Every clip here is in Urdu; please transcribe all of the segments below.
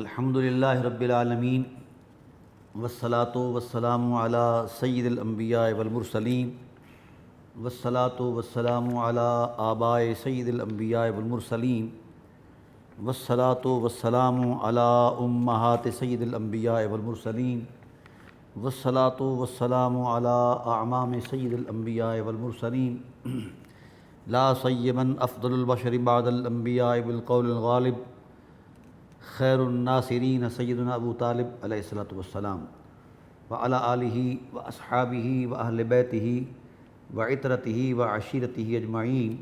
الحمد للہ رب العالمین والصلاة والسلام علی سید الانبیاء والمرسلین والصلاة والسلام علی آباء سید الانبیاء والمرسلین والصلاة والسلام علی امہات سید الانبیاء والمرسلین والصلاة والسلام علی اعمام سید الانبیاء والمرسلین لا سیما افضل البشر بعد الانبیاء بالقول الغالب خیر الناصرین سیدنا ابو طالب علیہ الصلاۃ والسلام وعلی آلہ واصحابہ واہل بیتہ وعطرتہ وعشیرتہ اجمعین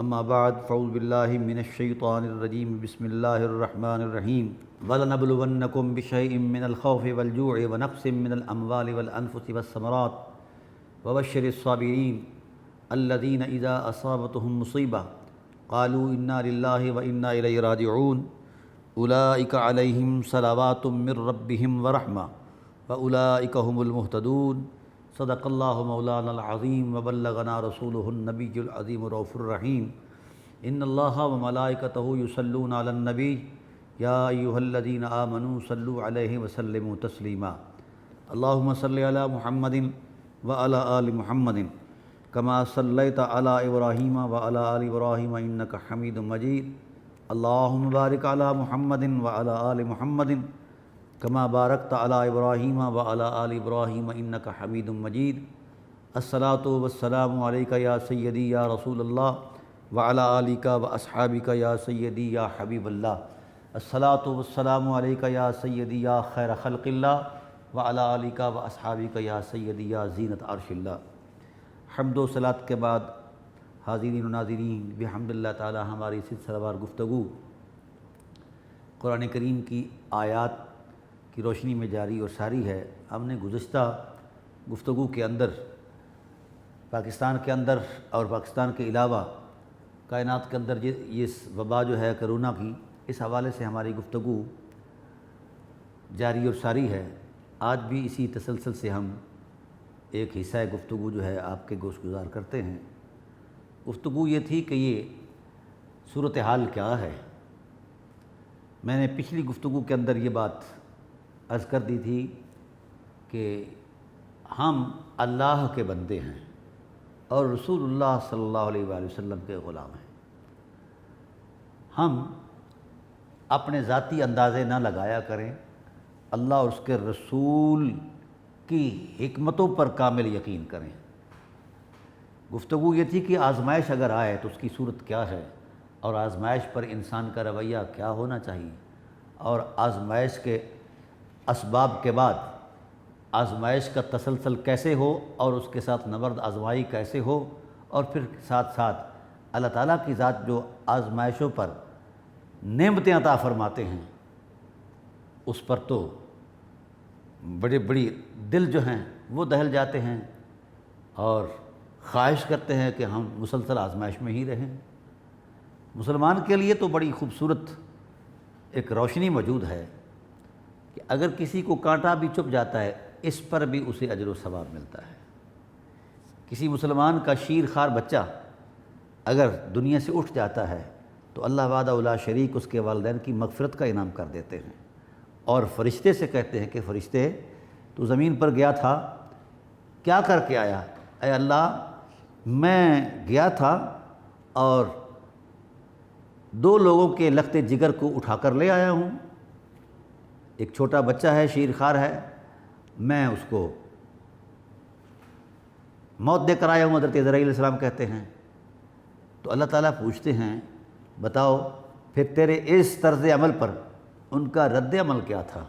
اما بعد فاعوذ باللہ من الشیطان الرجیم بسم اللہ الرحمن الرحیم وَلَنَبْلُوَنَّكُمْ بِشَيْءٍ مِّنَ الْخَوْفِ وَالْجُوعِ وَنَقْصٍ مِّنَ الْأَمْوَالِ وَالْأَنفُسِ وَالثَّمَرَاتِ وَبَشِّرِ الصَّابِرِينَ الَّذِينَ إِذَا أَصَابَتْهُمْ مُصِيبَةٌ قَالُوا إِنَّا لِلَّهِ وَإِنَّا إِلَيْهِ رَاجِعُونَ اولئک علیہم صلوات من ربہم ورحمہ واولئک هم المہتدون صدق اللہ مولانا العظیم وبلغنا رسولہ النبی العظیم الرؤوف الرحیم ان اللہ وملائکتہ یصلون علی النبی یا ایہا الذین آمنوا صلوا علیہ وسلموا تسلیما اللہم صلی علی محمد وعلی آل محمد کما صلیت علی ابراہیم وعلی آل ابراہیم انک حمید مجید اللہم بارک علی محمد وعلی آل محمد کما بارکت علی ابراہیم وعلی آل ابراہیم انک حمید مجید الصلاۃ والسلام علیک یا سیدی یا رسول اللہ وعلی آلک واصحابک یا سیدی یا حبیب اللہ الصلاۃ والسلام علیک یا سیدی یا خیر خلق اللہ وعلی آلک واصحابک یا سیدی یا زینت عرش اللہ۔ حمد و صلاۃ کے بعد حاضرین و ناظرین بحمد اللہ تعالی ہماری سلسلہ گفتگو قرآن کریم کی آیات کی روشنی میں جاری اور ساری ہے۔ ہم نے گزشتہ گفتگو کے اندر پاکستان کے اندر اور پاکستان کے علاوہ کائنات کے اندر یہ وبا جو ہے کرونا کی، اس حوالے سے ہماری گفتگو جاری اور ساری ہے۔ آج بھی اسی تسلسل سے ہم ایک حصہ گفتگو جو ہے آپ کے گوش گزار کرتے ہیں۔ گفتگو یہ تھی کہ یہ صورتحال کیا ہے۔ میں نے پچھلی گفتگو کے اندر یہ بات عرض کر دی تھی کہ ہم اللہ کے بندے ہیں اور رسول اللہ صلی اللہ علیہ وآلہ وسلم کے غلام ہیں۔ ہم اپنے ذاتی اندازے نہ لگایا کریں، اللہ اور اس کے رسول کی حکمتوں پر کامل یقین کریں۔ گفتگو یہ تھی کہ آزمائش اگر آئے تو اس کی صورت کیا ہے، اور آزمائش پر انسان کا رویہ کیا ہونا چاہیے، اور آزمائش کے اسباب کے بعد آزمائش کا تسلسل کیسے ہو اور اس کے ساتھ نبرد آزمائی کیسے ہو، اور پھر ساتھ ساتھ اللہ تعالیٰ کی ذات جو آزمائشوں پر نعمتیں عطا فرماتے ہیں اس پر تو بڑی دل جو ہیں وہ دہل جاتے ہیں اور خواہش کرتے ہیں کہ ہم مسلسل آزمائش میں ہی رہیں۔ مسلمان کے لیے تو بڑی خوبصورت ایک روشنی موجود ہے کہ اگر کسی کو کانٹا بھی چبھ جاتا ہے اس پر بھی اسے اجر و ثواب ملتا ہے۔ کسی مسلمان کا شیر خوار بچہ اگر دنیا سے اٹھ جاتا ہے تو اللہ وحدہ لا شریک اس کے والدین کی مغفرت کا انعام کر دیتے ہیں، اور فرشتے سے کہتے ہیں کہ فرشتے تو زمین پر گیا تھا کیا کر کے آیا؟ اے اللہ میں گیا تھا اور 2 لوگوں کے لخت جگر کو اٹھا کر لے آیا ہوں۔ ایک چھوٹا بچہ ہے، شیر خوار ہے، میں اس کو موت دے کر آیا ہوں، حضرت عزرائیل علیہ السلام کہتے ہیں۔ تو اللہ تعالیٰ پوچھتے ہیں بتاؤ پھر تیرے اس طرز عمل پر ان کا رد عمل کیا تھا؟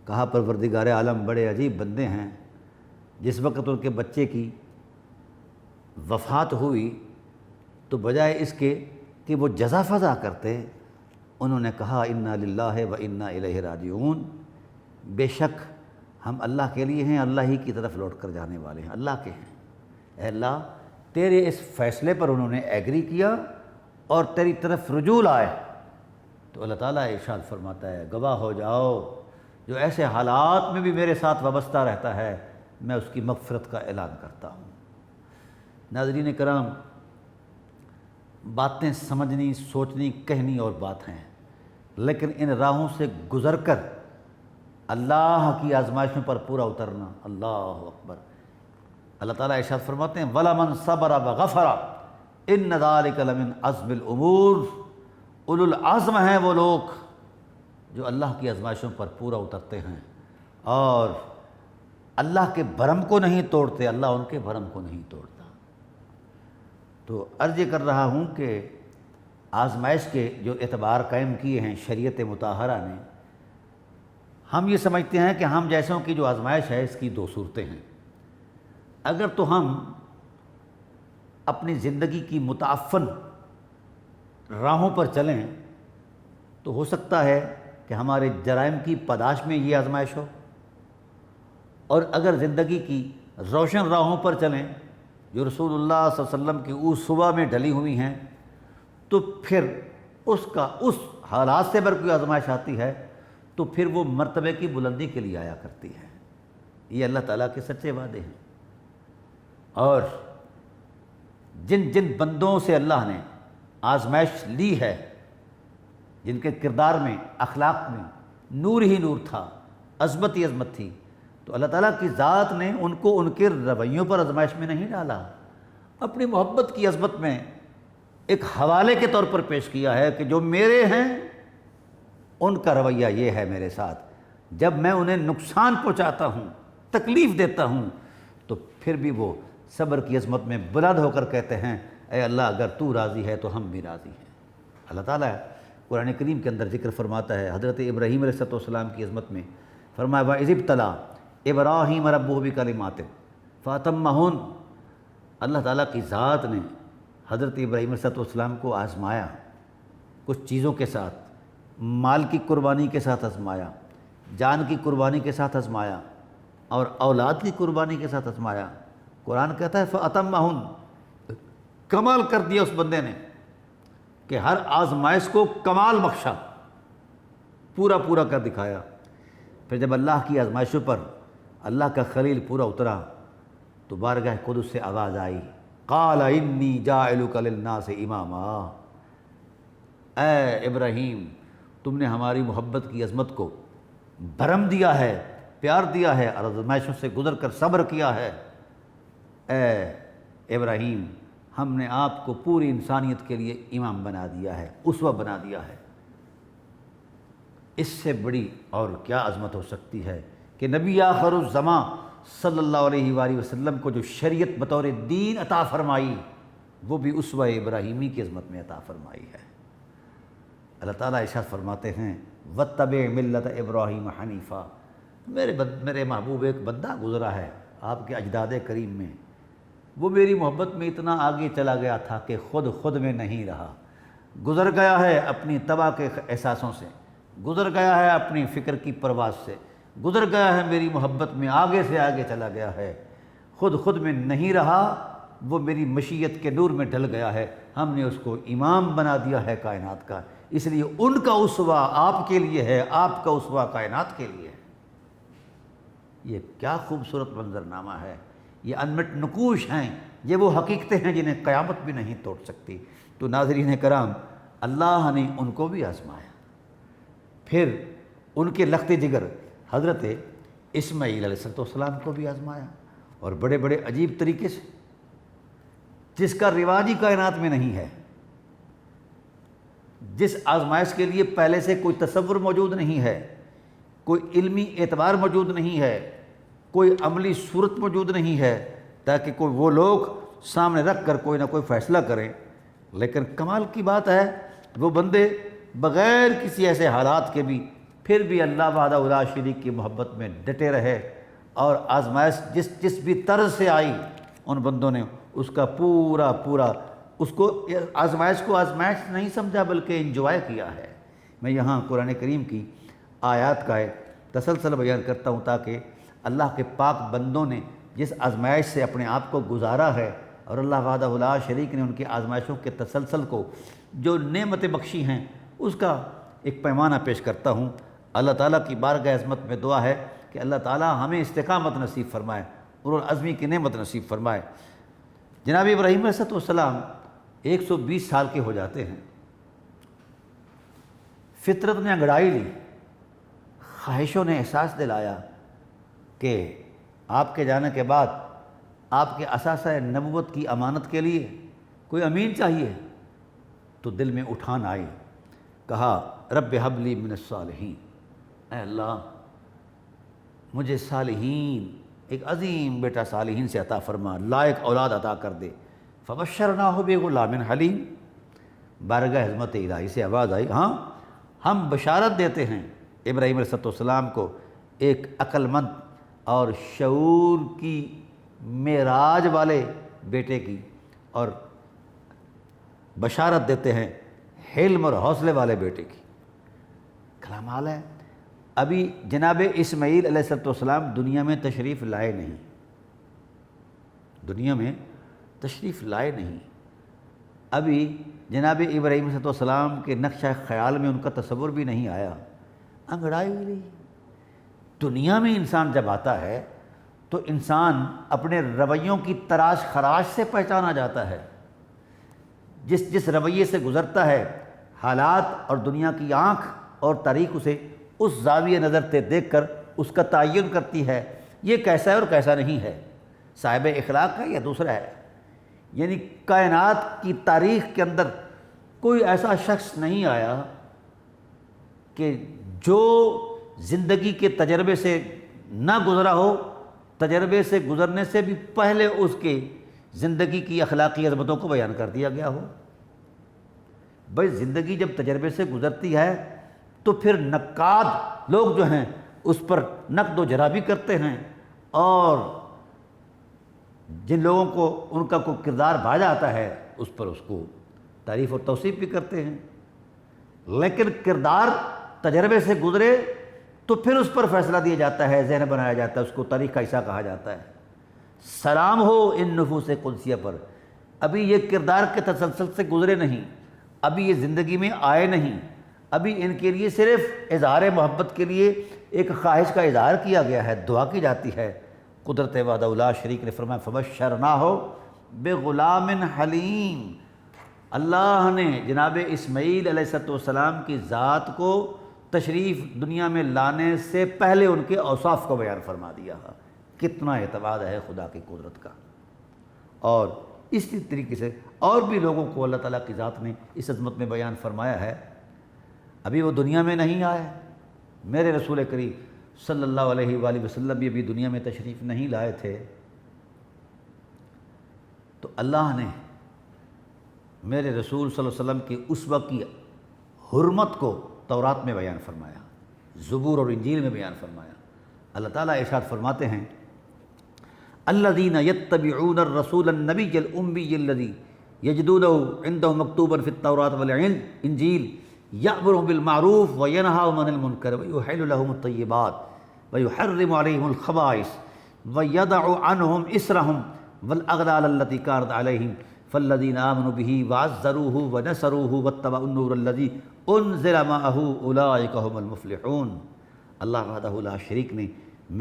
کہا پروردگار عالم بڑے عجیب بندے ہیں، جس وقت ان کے بچے کی وفات ہوئی تو بجائے اس کے کہ وہ جزا فضا کرتے انہوں نے کہا انا للہ و انا الیہ راجعون، بے شک ہم اللہ کے لیے ہیں، اللہ ہی کی طرف لوٹ کر جانے والے ہیں، اللہ کے ہیں۔ اے اللہ تیرے اس فیصلے پر انہوں نے ایگری کیا اور تیری طرف رجوع آئے تو اللہ تعالیٰ ارشاد فرماتا ہے گواہ ہو جاؤ جو ایسے حالات میں بھی میرے ساتھ وابستہ رہتا ہے میں اس کی مغفرت کا اعلان کرتا ہوں۔ ناظرین کرام، باتیں سمجھنی، سوچنی، کہنی اور بات ہیں، لیکن ان راہوں سے گزر کر اللہ کی آزمائشوں پر پورا اترنا، اللہ اکبر۔ اللہ تعالیٰ ارشاد فرماتے ہیں وَلَمَنْ صَبَرَ وَغَفَرَ إِنَّ ذَلِكَ لَمِنْ عَزْمِ الْأُمُورِ۔ اولو العزم ہیں وہ لوگ جو اللہ کی آزمائشوں پر پورا اترتے ہیں اور اللہ کے بھرم کو نہیں توڑتے، اللہ ان کے بھرم کو نہیں توڑتا۔ تو عرض یہ کر رہا ہوں کہ آزمائش کے جو اعتبار قائم کیے ہیں شریعت مطہرہ نے، ہم یہ سمجھتے ہیں کہ ہم جیسوں کی جو آزمائش ہے اس کی دو صورتیں ہیں۔ اگر تو ہم اپنی زندگی کی متعفن راہوں پر چلیں تو ہو سکتا ہے کہ ہمارے جرائم کی پاداش میں یہ آزمائش ہو، اور اگر زندگی کی روشن راہوں پر چلیں جو رسول اللہ صلی اللہ علیہ وسلم کی اسوہ میں ڈلی ہوئی ہیں تو پھر اس حالات سے اگر کوئی آزمائش آتی ہے تو پھر وہ مرتبے کی بلندی کے لیے آیا کرتی ہے۔ یہ اللہ تعالیٰ کے سچے وعدے ہیں۔ اور جن جن بندوں سے اللہ نے آزمائش لی ہے، جن کے کردار میں، اخلاق میں نور ہی نور تھا، عظمت ہی عظمت تھی، تو اللہ تعالیٰ کی ذات نے ان کو ان کے رویوں پر آزمائش میں نہیں ڈالا، اپنی محبت کی عظمت میں ایک حوالے کے طور پر پیش کیا ہے کہ جو میرے ہیں ان کا رویہ یہ ہے میرے ساتھ، جب میں انہیں نقصان پہنچاتا ہوں، تکلیف دیتا ہوں، تو پھر بھی وہ صبر کی عظمت میں بلند ہو کر کہتے ہیں اے اللہ اگر تو راضی ہے تو ہم بھی راضی ہیں۔ اللہ تعالیٰ قرآن کریم کے اندر ذکر فرماتا ہے حضرت ابراہیم علیہ السلام کی عظمت میں، فرمایا وَإِذِ ابْتَلَىٰ إِبْرَاهِيمَ رَبُّهُ بِكَلِمَاتٍ فَأَتَمَّهُنَّ۔ اللہ تعالیٰ کی ذات نے حضرت ابراہیم علیہ السلام کو آزمایا، کچھ چیزوں کے ساتھ، مال کی قربانی کے ساتھ آزمایا، جان کی قربانی کے ساتھ آزمایا، اور اولاد کی قربانی کے ساتھ آزمایا۔ قرآن کہتا ہے فَأَتَمَّهُنَّ، کمال کر دیا اس بندے نے کہ ہر آزمائش کو کمال بخشا، پورا پورا کر دکھایا۔ پھر جب اللہ کی آزمائشوں پر اللہ کا خلیل پورا اترا تو بارگاہ قدس سے آواز آئی قال انی جاعلک للناس اماما۔ اے ابراہیم، تم نے ہماری محبت کی عظمت کو بھرم دیا ہے، پیار دیا ہے، اور آزمائشوں سے گزر کر صبر کیا ہے۔ اے ابراہیم، ہم نے آپ کو پوری انسانیت کے لیے امام بنا دیا ہے، اسوہ بنا دیا ہے۔ اس سے بڑی اور کیا عظمت ہو سکتی ہے کہ نبی آخر الزماں صلی اللہ علیہ وآلہ وسلم کو جو شریعت بطور دین عطا فرمائی وہ بھی اسوہ ابراہیمی کی عظمت میں عطا فرمائی ہے۔ اللہ تعالیٰ ارشاد فرماتے ہیں وَاتَّبِعْ مِلَّةَ إِبْرَاهِيمَ حَنِيفًا۔ میرے محبوب ایک بندہ گزرا ہے آپ کے اجداد کریم میں، وہ میری محبت میں اتنا آگے چلا گیا تھا کہ خود میں نہیں رہا، گزر گیا ہے اپنی طبع کے احساسوں سے، گزر گیا ہے اپنی فکر کی پرواز سے، گزر گیا ہے میری محبت میں، آگے سے آگے چلا گیا ہے، خود میں نہیں رہا، وہ میری مشیت کے نور میں ڈھل گیا ہے، ہم نے اس کو امام بنا دیا ہے کائنات کا، اس لیے ان کا اسوہ آپ کے لیے ہے، آپ کا اسوہ کائنات کے لیے ہے۔ یہ کیا خوبصورت منظرنامہ ہے، یہ انمٹ نقوش ہیں، یہ وہ حقیقتیں ہیں جنہیں قیامت بھی نہیں توڑ سکتی۔ تو ناظرین کرام، اللہ نے ان کو بھی آزمایا، پھر ان کے لخت جگر حضرت اسماعیل علیہ السلام کو بھی آزمایا، اور بڑے بڑے عجیب طریقے سے، جس کا رواج ہی کائنات میں نہیں ہے، جس آزمائش کے لیے پہلے سے کوئی تصور موجود نہیں ہے، کوئی علمی اعتبار موجود نہیں ہے، کوئی عملی صورت موجود نہیں ہے، تاکہ کوئی وہ لوگ سامنے رکھ کر کوئی نہ کوئی فیصلہ کریں۔ لیکن کمال کی بات ہے وہ بندے بغیر کسی ایسے حالات کے بھی پھر بھی اللہ وحدہ لا شریک کی محبت میں ڈٹے رہے، اور آزمائش جس بھی طرز سے آئی ان بندوں نے اس کا پورا اس کو آزمائش نہیں سمجھا بلکہ انجوائے کیا ہے۔ میں یہاں قرآن کریم کی آیات کا ایک تسلسل بیان کرتا ہوں تاکہ اللہ کے پاک بندوں نے جس آزمائش سے اپنے آپ کو گزارا ہے، اور اللہ وحدہ لا شریک نے ان کی آزمائشوں کے تسلسل کو جو نعمتیں بخشی ہیں اس کا ایک پیمانہ پیش کرتا ہوں۔ اللہ تعالیٰ کی بارگاہ عظمت میں دعا ہے کہ اللہ تعالیٰ ہمیں استقامت نصیب فرمائے، اور عزمی کی نعمت نصیب فرمائے۔ جناب ابراہیم علیہ السلام 120 سال کے ہو جاتے ہیں، فطرت نے انگڑائی لی، خواہشوں نے احساس دلایا کہ آپ کے جانے کے بعد آپ کے اثاثہ نبوت کی امانت کے لیے کوئی امین چاہیے، تو دل میں اٹھان آئی، کہا رب حب لی من الصالحین، اے اللہ مجھے صالحین، ایک عظیم بیٹا صالحین سے عطا فرما، لائق اولاد عطا کر دے۔ فبشرناہ بغلام حلیم، بارگاہ عظمت الہی سے آواز آئی، ہاں ہم بشارت دیتے ہیں ابراہیم علیہ السلام کو ایک عقل مند اور شعور کی معراج والے بیٹے کی، اور بشارت دیتے ہیں حلم اور حوصلے والے بیٹے کی۔ کلام اعلیٰ ہے۔ ابھی جناب اسماعیل علیہ السلام دنیا میں تشریف لائے نہیں، دنیا میں تشریف لائے نہیں، ابھی جناب ابراہیم علیہ السلام کے نقشہ خیال میں ان کا تصور بھی نہیں آیا، انگڑائی ہوئی رہی۔ دنیا میں انسان جب آتا ہے تو انسان اپنے رویوں کی تراش خراش سے پہچانا جاتا ہے، جس رویے سے گزرتا ہے، حالات اور دنیا کی آنکھ اور تاریخ اسے اس زاویہ نظر سے دیکھ کر اس کا تعین کرتی ہے، یہ کیسا ہے اور کیسا نہیں ہے، صاحب اخلاق ہے یا دوسرا ہے۔ یعنی کائنات کی تاریخ کے اندر کوئی ایسا شخص نہیں آیا کہ جو زندگی کے تجربے سے نہ گزرا ہو، تجربے سے گزرنے سے بھی پہلے اس کے زندگی کی اخلاقی عظمتوں کو بیان کر دیا گیا ہو۔ بھائی زندگی جب تجربے سے گزرتی ہے تو پھر نقاد لوگ جو ہیں اس پر نقد و جرح بھی کرتے ہیں، اور جن لوگوں کو ان کا کوئی کردار بھاجا آتا ہے اس پر اس کو تعریف اور توصیف بھی کرتے ہیں، لیکن کردار تجربے سے گزرے تو پھر اس پر فیصلہ دیا جاتا ہے، ذہن بنایا جاتا ہے، اس کو تاریخ کا حصہ کہا جاتا ہے۔ سلام ہو ان نفوس قدسیہ پر، ابھی یہ کردار کے تسلسل سے گزرے نہیں، ابھی یہ زندگی میں آئے نہیں، ابھی ان کے لیے صرف اظہار محبت کے لیے ایک خواہش کا اظہار کیا گیا ہے، دعا کی جاتی ہے۔ قدرت وحدہ لا شریک نے فرمایا فبشرناہ بغلام حلیم، اللہ نے جناب اسماعیل علیہ السلام کی ذات کو تشریف دنیا میں لانے سے پہلے ان کے اوصاف کو بیان فرما دیا۔ کتنا اعتماد ہے خدا کی قدرت کا۔ اور اسی طریقے سے اور بھی لوگوں کو اللہ تعالیٰ کی ذات نے اس عظمت میں بیان فرمایا ہے۔ ابھی وہ دنیا میں نہیں آئے، میرے رسول کریم صلی اللہ علیہ وآلہ وسلم بھی ابھی دنیا میں تشریف نہیں لائے تھے، تو اللہ نے میرے رسول صلی اللہ علیہ وسلم کی اسوہ کی حرمت کو تورات میں بیان فرمایا، زبور اور انجیل میں بیان فرمایا۔ اللہ تعالیٰ ارشاد فرماتے ہیں الذین یتبعون الرسول النبی الأمی الذی یجدونہ عندہ مکتوبا فی التوراۃ والانجیل یأمرهم بالمعروف وینہاہم عن المنکر ویحل لهم الطیبات ویحرم علیہم الخبائث ویضع عنہم اسرہم والاغلال التی کانت علیہم فالذین آمنوا بہ وعزروہ ونصروہ واتبعوا النور الذی انزل معہ اولئک هم المفلحون۔ اللہ وحدہ لا شریک نے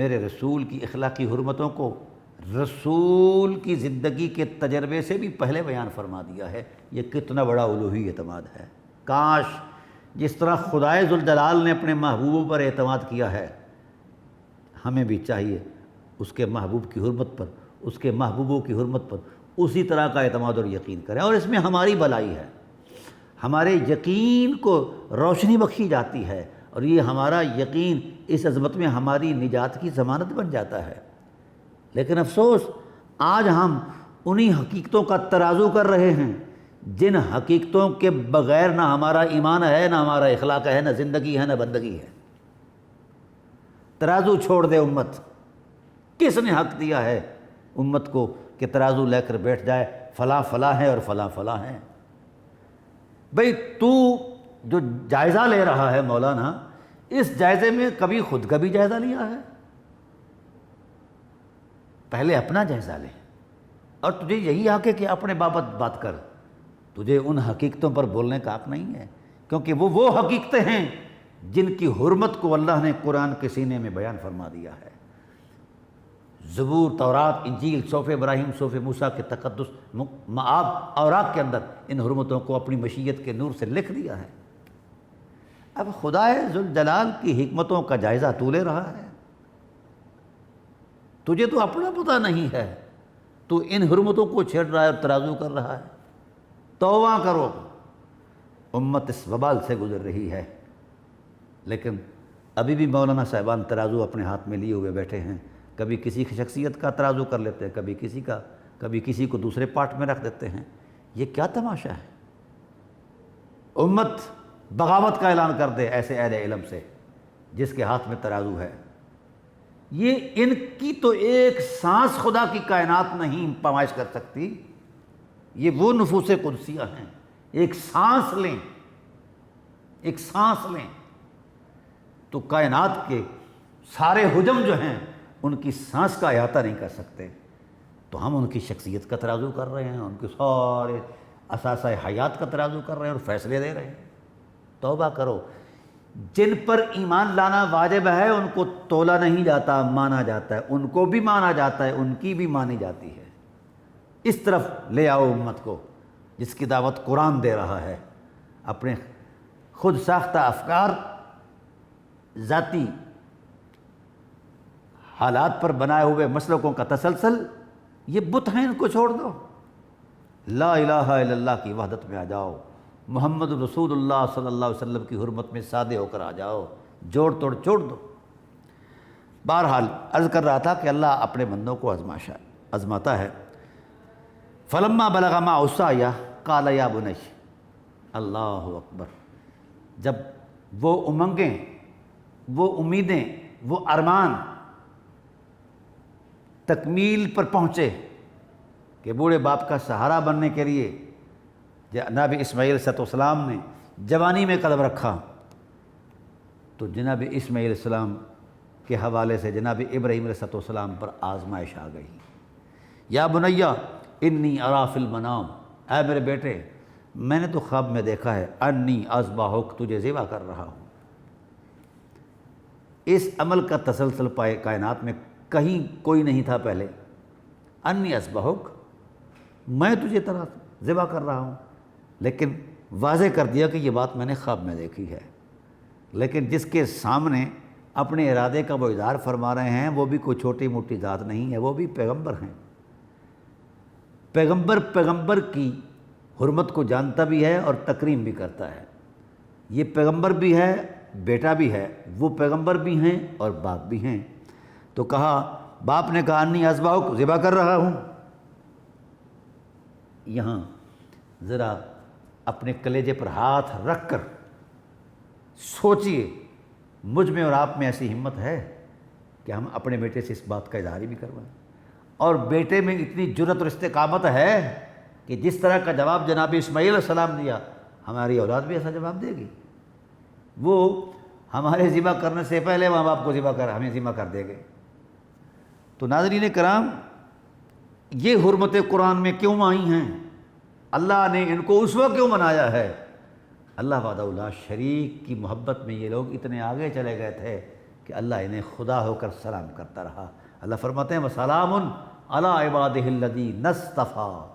میرے رسول کی اخلاقی حرمتوں کو رسول کی زندگی کے تجربے سے بھی پہلے بیان فرما دیا ہے۔ یہ کتنا بڑا الوہی اعتماد ہے۔ کاش جس طرح خدائے ذوالجلال نے اپنے محبوبوں پر اعتماد کیا ہے، ہمیں بھی چاہیے اس کے محبوب کی حرمت پر، اس کے محبوبوں کی حرمت پر اسی طرح کا اعتماد اور یقین کریں، اور اس میں ہماری بھلائی ہے، ہمارے یقین کو روشنی بخشی جاتی ہے، اور یہ ہمارا یقین اس عظمت میں ہماری نجات کی ضمانت بن جاتا ہے۔ لیکن افسوس آج ہم انہی حقیقتوں کا ترازو کر رہے ہیں جن حقیقتوں کے بغیر نہ ہمارا ایمان ہے، نہ ہمارا اخلاق ہے، نہ زندگی ہے، نہ بندگی ہے۔ ترازو چھوڑ دے امت، کس نے حق دیا ہے امت کو کہ ترازو لے کر بیٹھ جائے فلاں فلاں ہے اور فلاں فلاں ہے؟ بھئی تو جو جائزہ لے رہا ہے مولانا، اس جائزے میں کبھی خود کا بھی جائزہ لیا ہے؟ پہلے اپنا جائزہ لے، اور تجھے یہی حق ہے کہ اپنے بابت بات کر، تجھے ان حقیقتوں پر بولنے کا حق نہیں ہے، کیونکہ وہ حقیقتیں ہیں جن کی حرمت کو اللہ نے قرآن کے سینے میں بیان فرما دیا ہے۔ زبور، تورات، انجیل، صحف ابراہیم، صحف موسیٰ کے تقدس معاب اوراق کے اندر ان حرمتوں کو اپنی مشیت کے نور سے لکھ دیا ہے۔ اب خدائے ذوالجلال کی حکمتوں کا جائزہ تو لے رہا ہے، تجھے تو اپنا پتہ نہیں ہے، تو ان حرمتوں کو چھیڑ رہا ہے اور ترازو کر رہا ہے۔ توبہ کرو، امت اس وبال سے گزر رہی ہے، لیکن ابھی بھی مولانا صاحبان ترازو اپنے ہاتھ میں لیے ہوئے بیٹھے ہیں، کبھی کسی کی شخصیت کا ترازو کر لیتے ہیں، کبھی کسی کا، کبھی کسی کو دوسرے پارٹ میں رکھ دیتے ہیں۔ یہ کیا تماشا ہے؟ امت بغاوت کا اعلان کر دے ایسے اہل علم سے جس کے ہاتھ میں ترازو ہے۔ یہ ان کی تو ایک سانس خدا کی کائنات نہیں پامائش کر سکتی، یہ وہ نفوس قدسیہ ہیں۔ ایک سانس لیں، ایک سانس لیں تو کائنات کے سارے حجم جو ہیں ان کی سانس کا احاطہ نہیں کر سکتے، تو ہم ان کی شخصیت کا ترازو کر رہے ہیں، ان کے سارے اثاثہ حیات کا ترازو کر رہے ہیں اور فیصلے دے رہے ہیں۔ توبہ کرو، جن پر ایمان لانا واجب ہے ان کو تولا نہیں جاتا، مانا جاتا ہے، ان کو بھی مانا جاتا ہے، ان کی بھی مانی جاتی ہے۔ اس طرف لے آؤ امت کو جس کی دعوت قرآن دے رہا ہے، اپنے خود ساختہ افکار، ذاتی حالات پر بنائے ہوئے مسلکوں کا تسلسل، یہ بت ہیں، ان کو چھوڑ دو۔ لا الہ الا اللہ کی وحدت میں آ جاؤ، محمد رسول اللہ صلی اللہ علیہ وسلم کی حرمت میں سادے ہو کر آ جاؤ، جوڑ توڑ چھوڑ دو۔ بہرحال عرض کر رہا تھا کہ اللہ اپنے بندوں کو آزماتا ہے۔ فلما بلغ معه السعی قال یا بنی، اللہ اکبر، جب وہ امنگیں، وہ امیدیں، وہ ارمان تکمیل پر پہنچے کہ بوڑھے باپ کا سہارا بننے کے لیے جناب اسماعیل علیہ السلام نے جوانی میں قدم رکھا، تو جناب اسماعیل علیہ السلام کے حوالے سے جناب ابراہیم علیہ السلام پر آزمائش آ گئی۔ یا بنیا انی ارا فی المنام، اے میرے بیٹے میں نے تو خواب میں دیکھا ہے، انی اذبحک، تجھے ذبح کر رہا ہوں۔ اس عمل کا تسلسل پائے کائنات میں کہیں کوئی نہیں تھا پہلے۔ انی اذبحک، میں تجھے طرح ذبح کر رہا ہوں، لیکن واضح کر دیا کہ یہ بات میں نے خواب میں دیکھی ہے۔ لیکن جس کے سامنے اپنے ارادے کا وہ اظہار فرما رہے ہیں وہ بھی کوئی چھوٹی موٹی ذات نہیں ہے، وہ بھی پیغمبر ہیں۔ پیغمبر کی حرمت کو جانتا بھی ہے اور تکریم بھی کرتا ہے۔ یہ پیغمبر بھی ہے، بیٹا بھی ہے، وہ پیغمبر بھی ہیں اور باپ بھی ہیں۔ تو کہا، باپ نے کہا انی اذبحک، ذبح کر رہا ہوں۔ یہاں ذرا اپنے کلیجے پر ہاتھ رکھ کر سوچئے، مجھ میں اور آپ میں ایسی ہمت ہے کہ ہم اپنے بیٹے سے اس بات کا اظہار بھی کروائیں؟ اور بیٹے میں اتنی جرأت اور استقامت ہے کہ جس طرح کا جواب جناب اسماعیل علیہ السلام دیا، ہماری اولاد بھی ایسا جواب دے گی۔ وہ ہمارے ذبح کرنے سے پہلے ماں باپ کو ہمیں ذبح کر دے گے۔ تو ناظرین کرام، یہ حرمت قرآن میں کیوں آئی ہیں؟ اللہ نے ان کو اسوہ کیوں بنایا ہے؟ اللہ وحدہ لا شریک کی محبت میں یہ لوگ اتنے آگے چلے گئے تھے کہ اللہ انہیں خدا ہو کر سلام کرتا رہا۔ اللہ فرماتے ہیں وَسَلَامٌ عَلَىٰ عِبَادِهِ الَّذِينَ اصْطَفَىٰ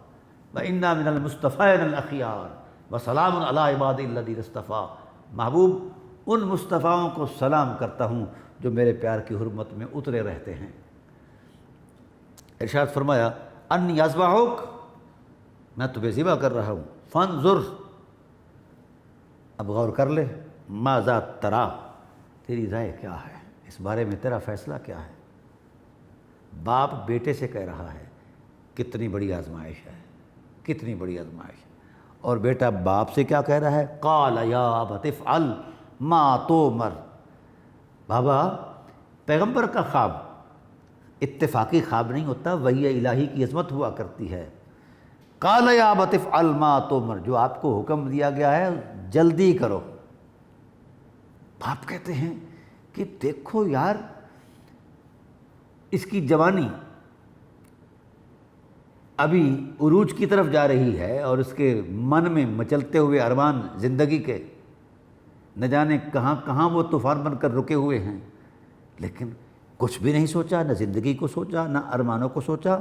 وَإِنَّا مِنَ الْمُصْطَفَيْنَ الْأَخْيَارِ وَسَلَامٌ عَلَىٰ عِبَادِهِ الَّذِينَ اصْطَفَىٰ۔ محبوب ان مصطفیٰؤں کو سلام کرتا ہوں جو میرے پیار کی حرمت میں اترے رہتے ہیں۔ ارشاد فرمایا انی اذبحک، میں تمہیں ذبح کر رہا ہوں، فانظر، اب غور کر لے، ماذا ترا، تیری رائے کیا ہے، اس بارے میں تیرا فیصلہ کیا ہے؟ باپ بیٹے سے کہہ رہا ہے، کتنی بڑی آزمائش ہے، کتنی بڑی آزمائش ہے۔ اور بیٹا باپ سے کیا کہہ رہا ہے؟ قال یا ابت افعل ما تؤمر۔ بابا، پیغمبر کا خواب اتفاقی خواب نہیں ہوتا، وحی الہی کی عظمت ہوا کرتی ہے۔ قال یا ابت افعل ما تؤمر، جو آپ کو حکم دیا گیا ہے جلدی کرو۔ باپ کہتے ہیں کہ دیکھو یار، اس کی جوانی ابھی عروج کی طرف جا رہی ہے اور اس کے من میں مچلتے ہوئے ارمان زندگی کے نہ جانے کہاں کہاں وہ طوفان بن کر رکے ہوئے ہیں، لیکن کچھ بھی نہیں سوچا، نہ زندگی کو سوچا، نہ ارمانوں کو سوچا۔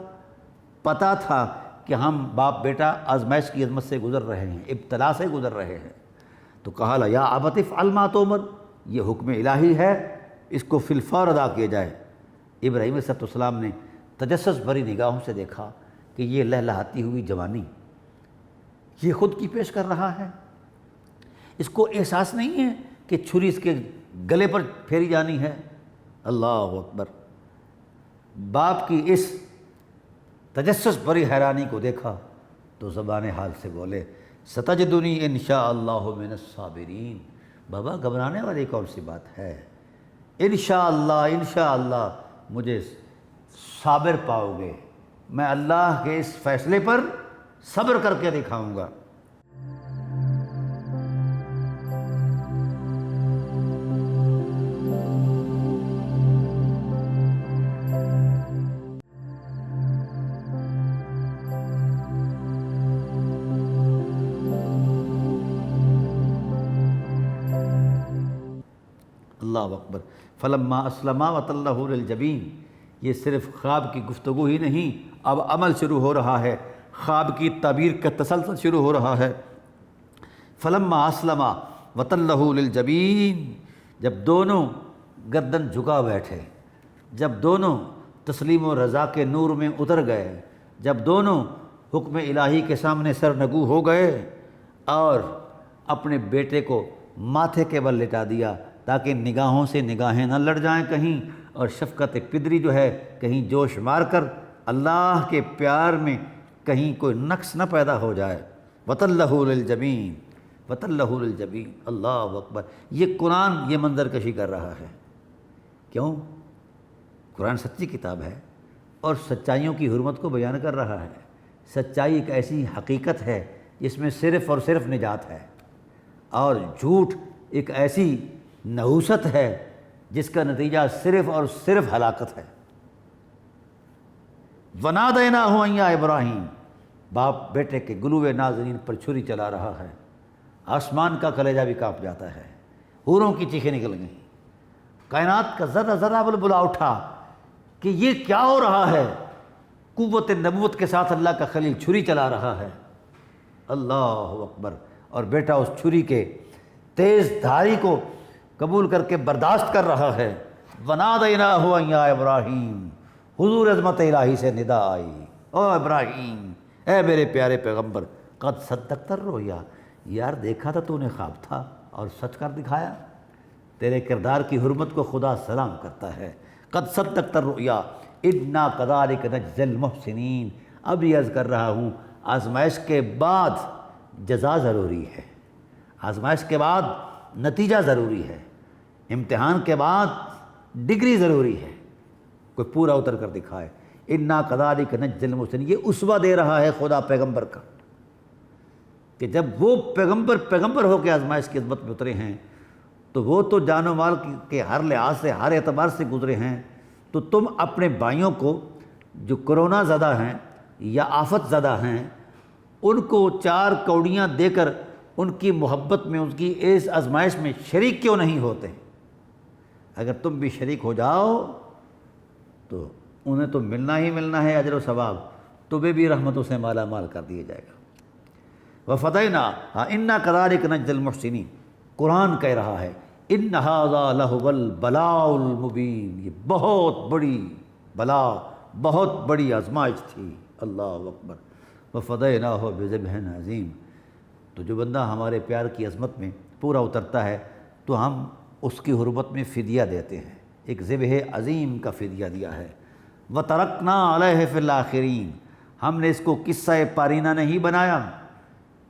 پتہ تھا کہ ہم باپ بیٹا آزمائش کی عظمت سے گزر رہے ہیں، ابتلا سے گزر رہے ہیں، تو کہا لا یا ابت افعل ما تؤمر، یہ حکم الہی ہے، اس کو فی الفور ادا کیا جائے۔ ابراہیم علیہ السلام نے تجسس بھری نگاہوں سے دیکھا کہ یہ لہلہاتی ہوئی جوانی یہ خود کی پیش کر رہا ہے، اس کو احساس نہیں ہے کہ چھری اس کے گلے پر پھیری جانی ہے۔ اللہ اکبر! باپ کی اس تجسس بھری حیرانی کو دیکھا تو زبان حال سے بولے ستجدنی انشاءاللہ من الصابرین۔ بابا گھبرانے والی کون سی بات ہے؟ انشاءاللہ مجھے صابر پاؤ گے، میں اللہ کے اس فیصلے پر صبر کر کے دکھاؤں گا۔ اللہ اکبر! فلما اسلما وتلہ للجبین، یہ صرف خواب کی گفتگو ہی نہیں، اب عمل شروع ہو رہا ہے، خواب کی تعبیر کا تسلسل شروع ہو رہا ہے۔ فلما اسلما وتلہ للجبین، جب دونوں گردن جھکا بیٹھے، جب دونوں تسلیم و رضا کے نور میں اتر گئے، جب دونوں حکم الہی کے سامنے سرنگو ہو گئے اور اپنے بیٹے کو ماتھے کے بل لٹا دیا تاکہ نگاہوں سے نگاہیں نہ لڑ جائیں کہیں، اور شفقت پدری جو ہے کہیں جوش مار کر اللہ کے پیار میں کہیں کوئی نقص نہ پیدا ہو جائے۔ وَتَلَّهُ لِلْجَبِينِ وَتَلَّهُ لِلْجَبِينِ۔ اللہ اکبر! یہ قرآن یہ منظر کشی کر رہا ہے۔ کیوں؟ قرآن سچی کتاب ہے اور سچائیوں کی حرمت کو بیان کر رہا ہے۔ سچائی ایک ایسی حقیقت ہے جس میں صرف اور صرف نجات ہے، اور جھوٹ ایک ایسی نحوست ہے جس کا نتیجہ صرف اور صرف ہلاکت ہے۔ وَنَادَيْنَاهُ أَن يَا إِبْرَاهِيمُ، باپ بیٹے کے گلوے نازنین پر چھری چلا رہا ہے، آسمان کا کلیجہ بھی کانپ جاتا ہے، حوروں کی چیخیں نکل گئیں، کائنات کا ذرہ ذرہ بلبلا اٹھا کہ یہ کیا ہو رہا ہے؟ قوت نبوت کے ساتھ اللہ کا خلیل چھری چلا رہا ہے۔ اللہ اکبر! اور بیٹا اس چھری کے تیز دھاری کو قبول کر کے برداشت کر رہا ہے۔ وَنَادَيْنَاهُ أَن يَا إِبْرَاهِيمُ، حضور عظمت الہی سے ندا آئی، او ابراہیم، اے میرے پیارے پیغمبر، قد صدقت الرؤیا، یار دیکھا تھا تو نے خواب تھا اور سچ کر دکھایا۔ تیرے کردار کی حرمت کو خدا سلام کرتا ہے۔ قد صدقت الرؤیا انا کذالک نجزی المحسنین۔ اب یہ عرض کر رہا ہوں، آزمائش کے بعد جزا ضروری ہے، آزمائش کے بعد نتیجہ ضروری ہے، امتحان کے بعد ڈگری ضروری ہے، کوئی پورا اتر کر دکھائے۔ انا کذالک نجزی المحسنین، یہ اسوہ دے رہا ہے خدا پیغمبر کا کہ جب وہ پیغمبر ہو کے آزمائش کی عظمت میں اترے ہیں تو وہ تو جان و مال کے ہر لحاظ سے ہر اعتبار سے گزرے ہیں، تو تم اپنے بھائیوں کو جو کرونا زدہ ہیں یا آفت زدہ ہیں ان کو 4 کوڑیاں دے کر ان کی محبت میں، ان کی اس آزمائش میں شریک کیوں نہیں ہوتے؟ اگر تم بھی شریک ہو جاؤ تو انہیں تو ملنا ہی ملنا ہے اجر و ثواب، تمہیں بھی رحمتوں سے مالا مال کر دیا جائے گا۔ وَفَدَيْنَا إِنَّا كَذَلِكَ نَجْزِي الْمُحْسِنِينَ، قرآن کہہ رہا ہے إِنَّ هَذَا لَهُوَ الْبَلَاءُ الْمُبِينُ، یہ بہت بڑی بلا، بہت بڑی آزمائش تھی۔ اللہ اکبر! وَفَدَيْنَاهُ بِذِبْحٍ عَظِيمٍ، تو جو بندہ ہمارے پیار کی عظمت میں پورا اترتا ہے تو ہم اس کی حرمت میں فدیہ دیتے ہیں، ایک ذبح عظیم کا فدیہ دیا ہے۔ وَتَرَكْنَا عَلَيْهِ فِي الْآخِرِينَ، ہم نے اس کو قصہ پارینہ نہیں بنایا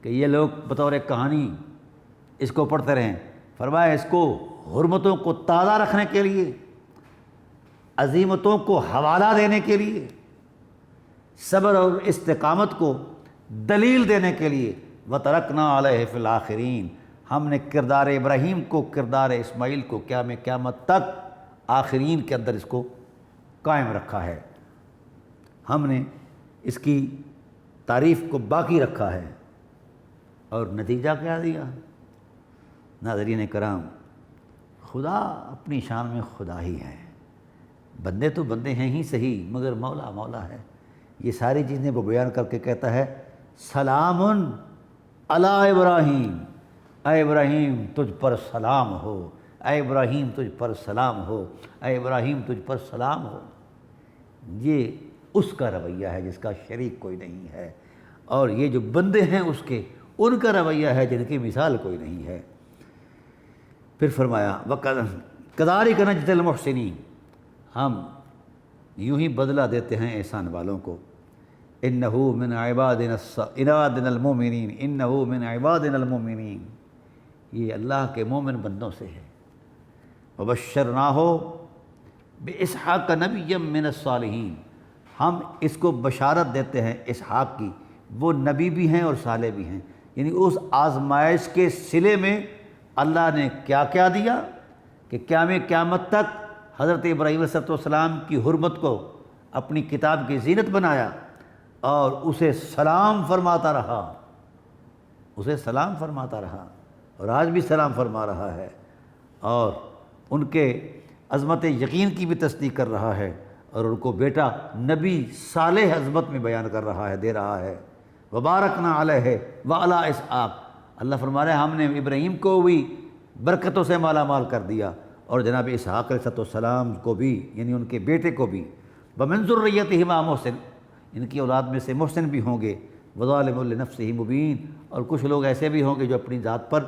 کہ یہ لوگ بطور کہانی اس کو پڑھتے رہیں، فرمایا اس کو حرمتوں کو تازہ رکھنے کے لیے، عظیمتوں کو حوالہ دینے کے لیے، صبر اور استقامت کو دلیل دینے کے لیے۔ وَتَرَكْنَا عَلَيْهِ فِي الْآخِرِينَ، ہم نے کردار ابراہیم کو، کردار اسماعیل کو قیامت تک آخرین کے اندر اس کو قائم رکھا ہے، ہم نے اس کی تعریف کو باقی رکھا ہے۔ اور نتیجہ کیا دیا؟ ناظرین کرام، خدا اپنی شان میں خدا ہی ہے، بندے تو بندے ہیں ہی صحیح مگر مولا مولا ہے۔ یہ ساری چیزیں وہ بیان کر کے کہتا ہے سلام علی ابراہیم اے ابراہیم تجھ پر سلام ہو، اے ابراہیم تجھ پر سلام ہو، اے ابراہیم تجھ پر سلام ہو۔ یہ اس کا رویہ ہے جس کا شریک کوئی نہیں ہے، اور یہ جو بندے ہیں اس کے، ان کا رویہ ہے جن کی مثال کوئی نہیں ہے۔ پھر فرمایا وَكَذَلِكَ نَجْزِي الْمُحْسِنِينَ، ہم یوں ہی بدلہ دیتے ہیں احسان والوں کو۔ إِنَّهُ مِنْ عِبَادِنَا الْمُؤْمِنِينَ، إِنَّهُ مِنْ عِبَادِنَا الْمُؤْمِنِينَ، یہ اللہ کے مومن بندوں سے ہے۔ وَبَشَّرْنَاهُ بِإِسْحَاقَ نَبِيًّا مِّنَ الصَّالِحِينَ، ہم اس کو بشارت دیتے ہیں اسحاق کی، وہ نبی بھی ہیں اور صالح بھی ہیں۔ یعنی اس آزمائش کے صلے میں اللہ نے کیا کیا دیا کہ قیامت تک حضرت ابراہیم علیہ السلام کی حرمت کو اپنی کتاب کی زینت بنایا، اور اسے سلام فرماتا رہا، اسے سلام فرماتا رہا، اور آج بھی سلام فرما رہا ہے، اور ان کے عظمت یقین کی بھی تصدیق کر رہا ہے، اور ان کو بیٹا نبی صالح عظمت میں بیان کر رہا ہے، دے رہا ہے۔ وبارکنا علیہ وعلی اسحاق، اللہ فرما رہے ہیں ہم نے ابراہیم کو بھی برکتوں سے مالا مال کر دیا، اور جناب اسحاق علیہ السلام کو بھی، یعنی ان کے بیٹے کو بھی۔ ومن ذریتہما محسن، ان کی اولاد میں سے محسن بھی ہوں گے، وظالم لنفسہ مبین، اور کچھ لوگ ایسے بھی ہوں گے جو اپنی ذات پر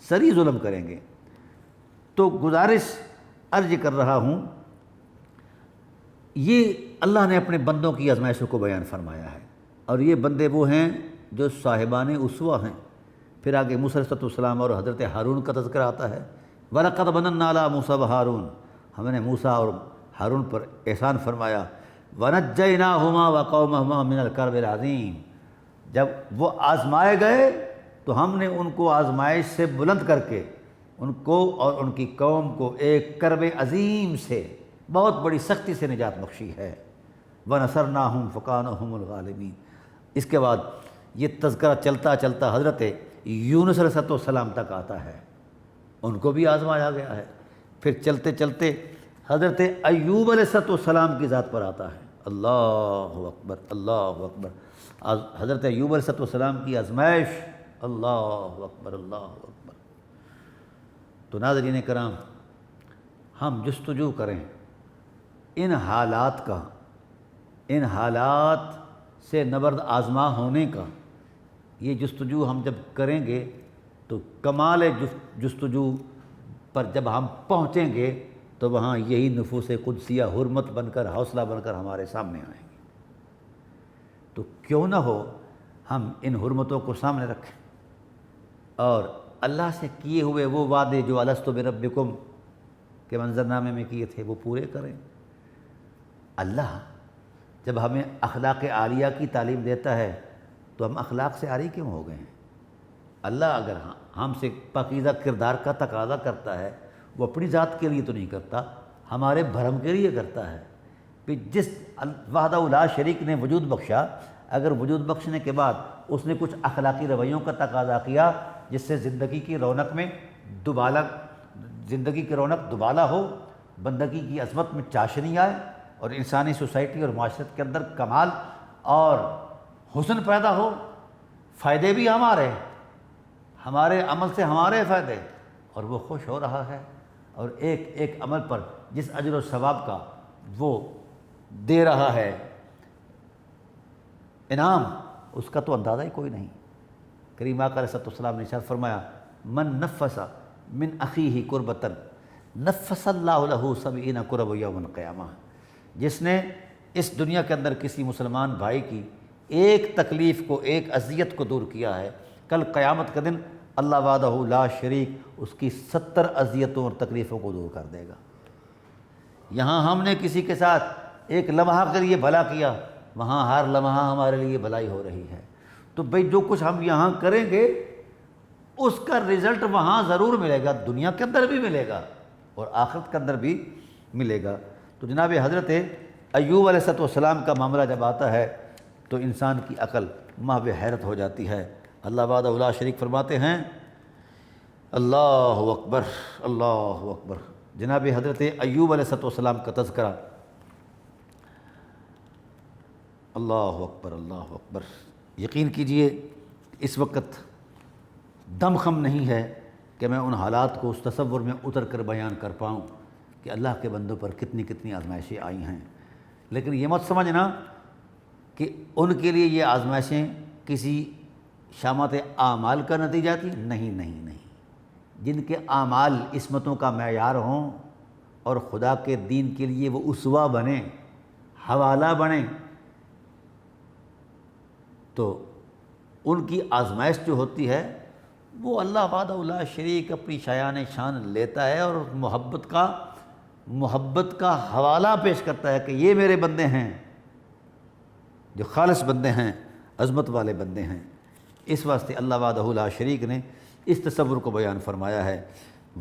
سری ظلم کریں گے۔ تو گزارش عرض کر رہا ہوں، یہ اللہ نے اپنے بندوں کی آزمائشوں کو بیان فرمایا ہے، اور یہ بندے وہ ہیں جو صاحبان اسوہ ہیں۔ پھر آگے موسیٰ علیہ السلام اور حضرت ہارون کا تذکرہ آتا ہے۔ وَلَقَدْ مَنَنَّا عَلَىٰ مُوسَىٰ وَهَارُونَ، ہم نے موسیٰ اور ہارون پر احسان فرمایا۔ وَنَجَّيْنَاهُمَا وَقَوْمَهُمَا مِنَ الْكَرْبِ الْعَظِيمِ، جب وہ آزمائے گئے تو ہم نے ان کو آزمائش سے بلند کر کے ان کو اور ان کی قوم کو ایک کرب عظیم سے، بہت بڑی سختی سے نجات بخشی ہے۔ وَنَصَرْنَاهُمْ فَكَانُوا هُمُ الْغَالِبِينَ، اس کے بعد یہ تذکرہ چلتا چلتا حضرت یونس علیہ السلام تک آتا ہے، ان کو بھی آزمایا گیا ہے۔ پھر چلتے چلتے حضرت ایوب علیہ السلام کی ذات پر آتا ہے۔ اللہ اکبر، اللہ اکبر، حضرت ایوب علیہ السلام کی آزمائش، اللہ اکبر، اللہ اکبر۔ تو ناظرین کرام، ہم جستجو کریں ان حالات کا، ان حالات سے نبرد آزما ہونے کا۔ یہ جستجو ہم جب کریں گے تو کمال جستجو پر جب ہم پہنچیں گے تو وہاں یہی نفوس قدسیہ حرمت بن کر، حوصلہ بن کر ہمارے سامنے آئیں گے۔ تو کیوں نہ ہو ہم ان حرمتوں کو سامنے رکھیں، اور اللہ سے کیے ہوئے وہ وعدے جو الستُ بربکم کے منظرنامے میں کیے تھے وہ پورے کریں۔ اللہ جب ہمیں اخلاق عالیہ کی تعلیم دیتا ہے تو ہم اخلاق سے عاری کیوں ہو گئے ہیں؟ اللہ اگر ہم سے پاکیزہ کردار کا تقاضا کرتا ہے، وہ اپنی ذات کے لیے تو نہیں کرتا، ہمارے بھرم کے لیے کرتا ہے۔ کہ جس وحدہ لا شریک نے وجود بخشا، اگر وجود بخشنے کے بعد اس نے کچھ اخلاقی رویوں کا تقاضا کیا جس سے زندگی کی رونق میں زندگی کی رونق دوبالا ہو، بندگی کی عظمت میں چاشنی آئے، اور انسانی سوسائٹی اور معاشرت کے اندر کمال اور حسن پیدا ہو، فائدے بھی ہمارے، ہمارے عمل سے ہمارے فائدے، اور وہ خوش ہو رہا ہے، اور ایک ایک عمل پر جس اجر و ثواب کا وہ دے رہا ہے انعام، اس کا تو اندازہ ہی کوئی نہیں۔ کریم آقا علیہ السلام نے ارشاد فرمایا، من نفس من اخیہ کربۃ نفس اللہ لہ سبعین کرب یوم القیامہ، جس نے اس دنیا کے اندر کسی مسلمان بھائی کی ایک تکلیف کو، ایک اذیت کو دور کیا ہے، کل قیامت کا دن اللہ وحدہ لا شریک اس کی 70 اذیتوں اور تکلیفوں کو دور کر دے گا۔ یہاں ہم نے کسی کے ساتھ ایک لمحہ کے لیے بھلا کیا، وہاں ہر لمحہ ہمارے لیے بھلائی ہو رہی ہے۔ تو بھئی جو کچھ ہم یہاں کریں گے اس کا رزلٹ وہاں ضرور ملے گا، دنیا کے اندر بھی ملے گا اور آخرت کے اندر بھی ملے گا۔ تو جناب حضرت ایوب علیہ السلام کا معاملہ جب آتا ہے تو انسان کی عقل محو حیرت ہو جاتی ہے۔ اللہ وحدہ لا شریک فرماتے ہیں، اللہ اکبر، اللہ اکبر۔ جناب حضرت ایوب علیہ السلام کا تذکرہ، اللہ اکبر، اللہ اکبر۔ یقین کیجئے اس وقت دم خم نہیں ہے کہ میں ان حالات کو اس تصور میں اتر کر بیان کر پاؤں کہ اللہ کے بندوں پر کتنی کتنی آزمائشیں آئی ہیں۔ لیکن یہ مت سمجھنا کہ ان کے لیے یہ آزمائشیں کسی شامت اعمال کا نتیجہ تھی، نہیں نہیں نہیں۔ جن کے اعمال عصمتوں کا معیار ہوں اور خدا کے دین کے لیے وہ اسوہ بنیں، حوالہ بنیں، تو ان کی آزمائش جو ہوتی ہے وہ اللہ وحدہ لا شریک اپنی شایان شان لیتا ہے اور محبت کا حوالہ پیش کرتا ہے کہ یہ میرے بندے ہیں جو خالص بندے ہیں، عظمت والے بندے ہیں۔ اس واسطے اللہ وحدہ لا شریک نے اس تصور کو بیان فرمایا ہے،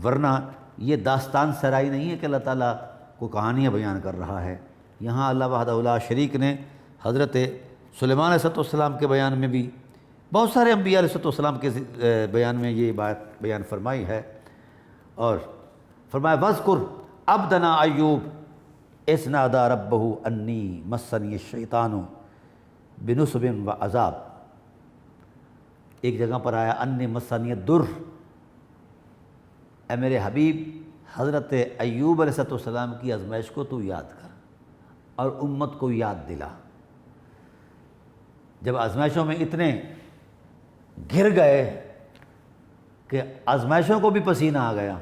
ورنہ یہ داستان سرائی نہیں ہے کہ اللہ تعالیٰ کو کہانیاں بیان کر رہا ہے۔ یہاں اللہ وحدہ لا شریک نے حضرت سلیمان علیہ السلام کے بیان میں بھی، بہت سارے انبیاء علیہ السلام کے بیان میں یہ بات بیان فرمائی ہے، اور فرمایا وَاذْكُرْ عَبْدَنَا ایوب اذ نادیٰ رَبَّهُ أَنِّی مَسَّنِیَ الشَّیطَانُ بِنُصْبٍ وَعَذَابٍ۔ ایک جگہ پر آیا انی مسنی الضر، اے میرے حبیب حضرت ایوب علیہ السلام کی آزمائش کو تو یاد کر اور امت کو یاد دلا۔ جب آزمائشوں میں اتنے گر گئے کہ آزمائشوں کو بھی پسینہ آ گیا،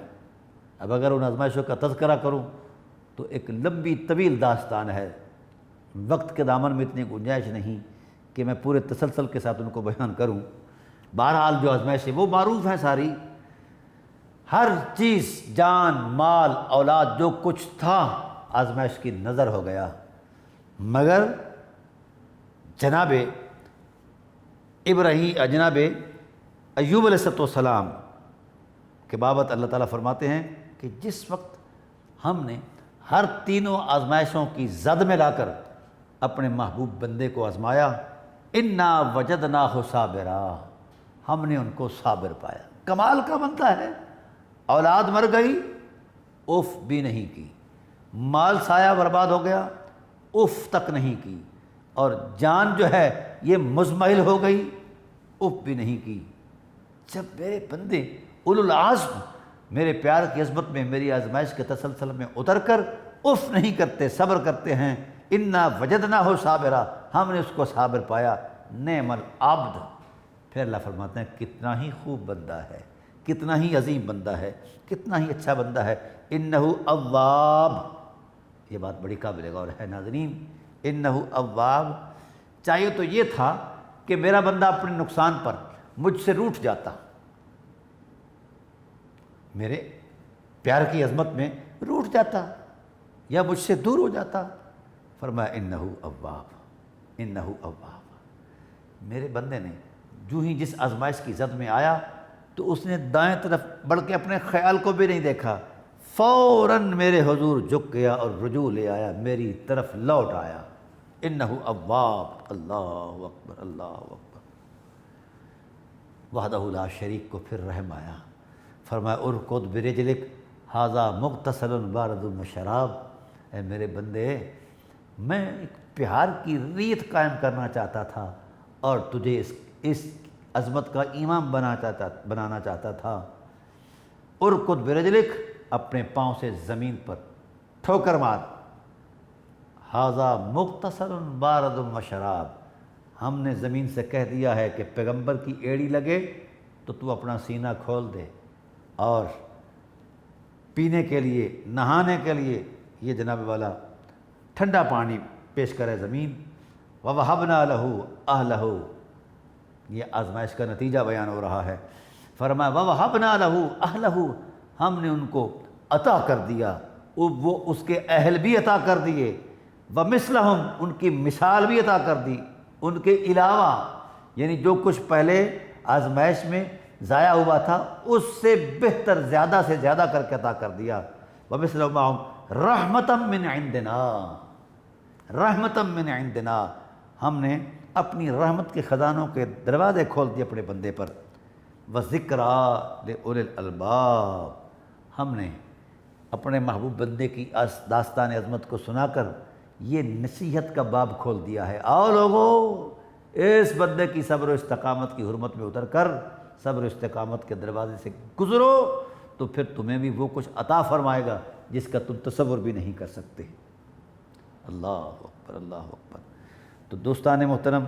اب اگر ان آزمائشوں کا تذکرہ کروں تو ایک لمبی طویل داستان ہے، وقت کے دامن میں اتنی گنجائش نہیں کہ میں پورے تسلسل کے ساتھ ان کو بیان کروں۔ بہرحال جو آزمائشیں وہ معروف ہیں ساری، ہر چیز جان مال اولاد جو کچھ تھا آزمائش کی نظر ہو گیا، مگر جناب ایوب علیہ السلام کے بابت اللہ تعالیٰ فرماتے ہیں کہ جس وقت ہم نے ہر تینوں آزمائشوں کی زد میں لا کر اپنے محبوب بندے کو آزمایا، انا وجدناہ صابرا، ہم نے ان کو صابر پایا۔ کمال کا بنتا ہے، اولاد مر گئی اف بھی نہیں کی، مال سایہ برباد ہو گیا اف تک نہیں کی، اور جان جو ہے یہ مزمحل ہو گئی اف بھی نہیں کی۔ جب میرے بندے اولو العزم میرے پیار کی عظمت میں میری آزمائش کے تسلسل میں اتر کر اف نہیں کرتے، صبر کرتے ہیں، انا وجدناہ صابرا، ہم نے اس کو صابر پایا، نعم العبد۔ پھر اللہ فرماتے ہیں کتنا ہی خوب بندہ ہے، کتنا ہی عظیم بندہ ہے، کتنا ہی اچھا بندہ ہے، انہ اواب۔ یہ بات بڑی قابل غور ہے ناظرین، انہ اواب۔ چاہیے تو یہ تھا کہ میرا بندہ اپنے نقصان پر مجھ سے روٹھ جاتا، میرے پیار کی عظمت میں روٹھ جاتا یا مجھ سے دور ہو جاتا۔ فرمایا انہ اواب، انہ اواب۔ میرے بندے نے جو ہی جس آزمائش کی زد میں آیا تو اس نے دائیں طرف بڑھ کے اپنے خیال کو بھی نہیں دیکھا، فوراً میرے حضور جھک گیا اور رجوع لے آیا، میری طرف لوٹ آیا۔ انہ اواب، اللہ اکبر اللہ اکبر۔ وحدہ لا شریک کو پھر رحم آیا، فرمایا ارکض برجلک ھذا مغتسل بارد وشراب۔ اے میرے بندے، میں ایک پیار کی ریت قائم کرنا چاہتا تھا اور تجھے اس عظمت کا امام بنانا چاہتا تھا۔ ارکض برجلک، اپنے پاؤں سے زمین پر ٹھوکر مار، ھذا مغتسل بارد وشراب، ہم نے زمین سے کہہ دیا ہے کہ پیغمبر کی ایڑی لگے تو اپنا سینہ کھول دے اور پینے کے لیے نہانے کے لیے یہ جناب والا ٹھنڈا پانی پیش کرے زمین۔ وَوَهَبْنَا لَهُ أَهْلَهُ، یہ آزمائش کا نتیجہ بیان ہو رہا ہے۔ فرمایا وَوَهَبْنَا لَهُ أَهْلَهُ، ہم نے ان کو عطا کر دیا، وہ اس کے اہل بھی عطا کر دیے، وَمِثْلَهُمْ، ان کی مثال بھی عطا کر دی، ان کے علاوہ، یعنی جو کچھ پہلے آزمائش میں ضائع ہوا تھا اس سے بہتر زیادہ سے زیادہ کر کے عطا کر دیا۔ وَمِثْلَهُ مَعَهُمْ رَحْمَةً مِّنْ عِنْدِنَا، رحمتاً من عندنا، ہم نے اپنی رحمت کے خزانوں کے دروازے کھول دیے اپنے بندے پر۔ وَذِكْرَىٰ لِأُولِي الْأَلْبَابِ، ہم نے اپنے محبوب بندے کی داستان عظمت کو سنا کر یہ نصیحت کا باب کھول دیا ہے، آؤ لوگو اس بندے کی صبر و استقامت کی حرمت میں اتر کر صبر و استقامت کے دروازے سے گزرو تو پھر تمہیں بھی وہ کچھ عطا فرمائے گا جس کا تم تصور بھی نہیں کر سکتے۔ اللہ اکبر، اللہ اکبر۔ تو دوستان محترم،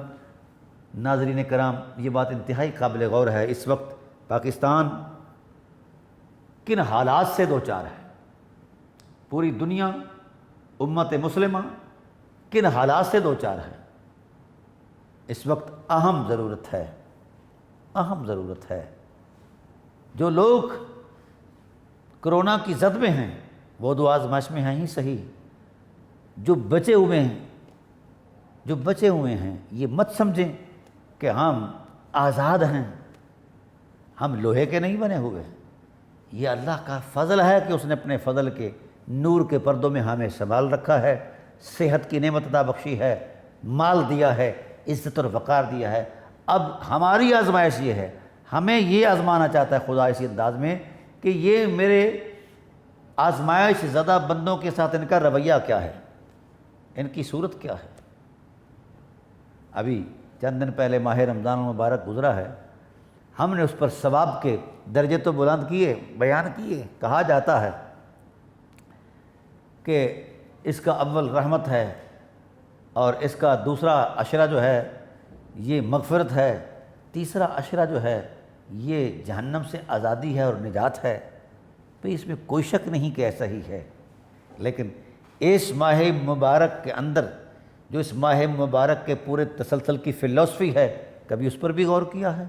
ناظرین کرام، یہ بات انتہائی قابل غور ہے۔ اس وقت پاکستان کن حالات سے دوچار ہے، پوری دنیا، امت مسلمہ کن حالات سے دوچار ہے۔ اس وقت اہم ضرورت ہے جو لوگ کرونا کی زد میں ہیں وہ تو آزمائش میں ہیں ہی صحیح، جو بچے ہوئے ہیں یہ مت سمجھیں کہ ہم آزاد ہیں، ہم لوہے کے نہیں بنے ہوئے۔ یہ اللہ کا فضل ہے کہ اس نے اپنے فضل کے نور کے پردوں میں ہمیں سنبھال رکھا ہے، صحت کی نعمت عطا بخشی ہے، مال دیا ہے، عزت اور وقار دیا ہے۔ اب ہماری آزمائش یہ ہے، ہمیں یہ آزمانا چاہتا ہے خدا اسی انداز میں کہ یہ میرے آزمائش زدہ بندوں کے ساتھ ان کا رویہ کیا ہے، ان کی صورت کیا ہے۔ ابھی چند دن پہلے ماہ رمضان المبارک گزرا ہے، ہم نے اس پر ثواب کے درجے تو بلند کیے، بیان کیے۔ کہا جاتا ہے کہ اس کا اول رحمت ہے اور اس کا دوسرا عشرہ جو ہے یہ مغفرت ہے، تیسرا عشرہ جو ہے یہ جہنم سے آزادی ہے اور نجات ہے۔ تو اس میں کوئی شک نہیں کہ ایسا ہی ہے، لیکن اس ماہ مبارک کے اندر جو اس ماہ مبارک کے پورے تسلسل کی فلسفی ہے، کبھی اس پر بھی غور کیا ہے؟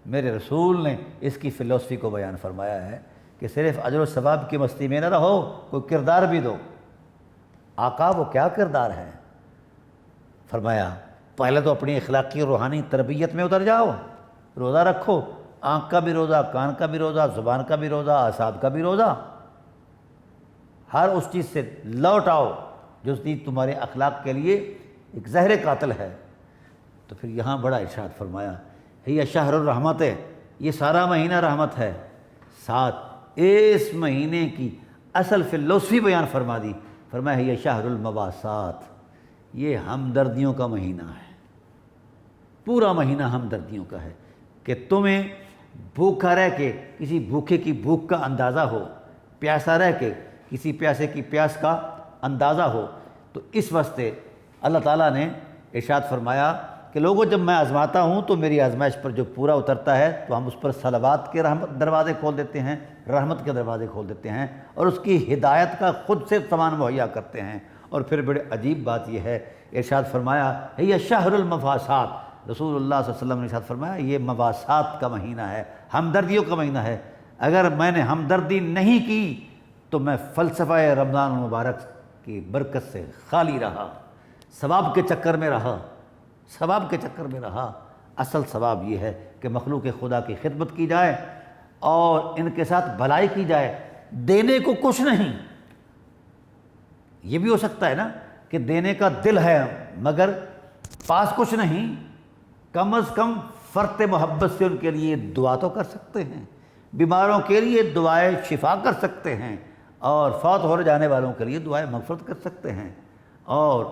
میرے رسول نے اس کی فلسفی کو بیان فرمایا ہے کہ صرف اجر و ثواب کی مستی میں نہ رہو، کوئی کردار بھی دو۔ آقا وہ کیا کردار ہے؟ فرمایا پہلے تو اپنی اخلاقی اور روحانی تربیت میں اتر جاؤ، روزہ رکھو، آنکھ کا بھی روزہ، کان کا بھی روزہ، زبان کا بھی روزہ، اعصاب کا بھی روزہ، ہر اس چیز سے لوٹ آؤ جو چیز تمہارے اخلاق کے لیے ایک زہر قاتل ہے۔ تو پھر یہاں بڑا ارشاد فرمایا یہ شہر الرحمت ہے، یہ سارا مہینہ رحمت ہے، ساتھ اس مہینے کی اصل فلسفی بیان فرما دی۔ فرمایا یہ شہر المواسات، یہ ہمدردیوں کا مہینہ ہے، پورا مہینہ ہمدردیوں کا ہے کہ تمہیں بھوکا رہ کے کسی بھوکے کی بھوک کا اندازہ ہو، پیاسا رہ کے کسی پیاسے کی پیاس کا اندازہ ہو۔ تو اس واسطے اللہ تعالیٰ نے ارشاد فرمایا کہ لوگوں جب میں آزماتا ہوں تو میری آزمائش پر جو پورا اترتا ہے تو ہم اس پر صلوات کے دروازے کھول دیتے ہیں، رحمت کے دروازے کھول دیتے ہیں اور اس کی ہدایت کا خود سے سامان مہیا کرتے ہیں۔ اور پھر بڑے عجیب بات یہ ہے، ارشاد فرمایا یہ شہر المواسات، رسول اللہ صلی اللہ علیہ وسلم نے ارشاد فرمایا یہ مواسات کا مہینہ ہے، ہمدردیوں کا مہینہ ہے۔ اگر میں نے ہمدردی نہیں کی تو میں فلسفہ رمضان المبارک کی برکت سے خالی رہا، ثواب کے چکر میں رہا، اصل ثواب یہ ہے کہ مخلوق خدا کی خدمت کی جائے اور ان کے ساتھ بھلائی کی جائے، دینے کو کچھ نہیں۔ یہ بھی ہو سکتا ہے نا کہ دینے کا دل ہے مگر پاس کچھ نہیں، کم از کم فرط محبت سے ان کے لیے دعا تو کر سکتے ہیں، بیماروں کے لیے دعائے شفا کر سکتے ہیں اور فوت ہو جانے والوں کے لیے دعائے مغفرت کر سکتے ہیں، اور